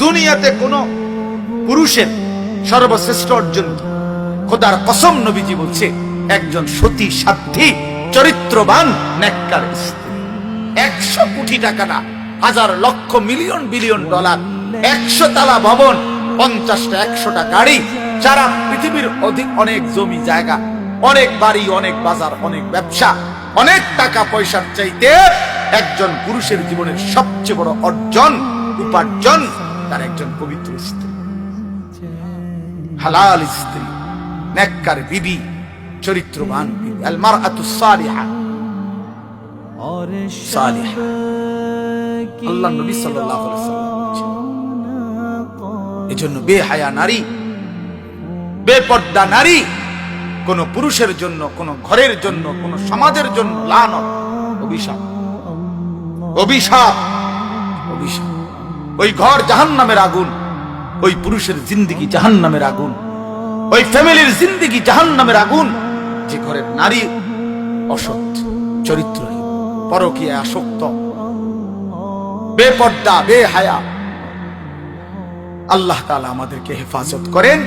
দুনিয়াতে কোন পুরুষের সর্বশ্রেষ্ঠ অর্জন কি? খোদার কসম নবীজি বলছে, একজন সতী সাধ্বী চরিত্রবান নেককার স্ত্রী। 100 কোটি টাকা না, হাজার লক্ষ মিলিয়ন বিলিয়ন ডলার, 100 তালা ভবন, 50টা 100টা গাড়ি, সারা পৃথিবীর অনেক জমি জায়গা, অনেক বাড়ি, অনেক বাজার, অনেক ব্যবসা, অনেক টাকা পয়সার চাইতে একজন পুরুষের জীবনের সবচেয়ে বড় অর্জন, উপার্জন তার একজন পবিত্র স্ত্রী, হালাল স্ত্রী, নেককার বিবি, চরিত্রবান বিবি। আল মারআতুস সালিহা, সালিহা। আল্লাহর নবী সাল্লাল্লাহু আলাইহি ওয়াসাল্লাম বলেছেন, এজন্য বেহায়া নারী, বেপর্দা নারী কোন পুরুষের জন্য, কোন ঘরের জন্য, কোন সমাজের জন্য লানত, অভিশাপ, অভিশাপ, অভিশাপ। ওই ঘর জাহান্নামের আগুন, ওই পুরুষের জিন্দেগি জাহান্নামের আগুন, ওই ফ্যামিলির জিন্দেগি জাহান্নামের আগুন, যে ঘরের নারী অসৎ, চরিত্রহীন, পরকীয়ায় আসক্ত, বেপর্দা, বেহায়া। আল্লাহ তাআলা আমাদেরকে হেফাজত করেন।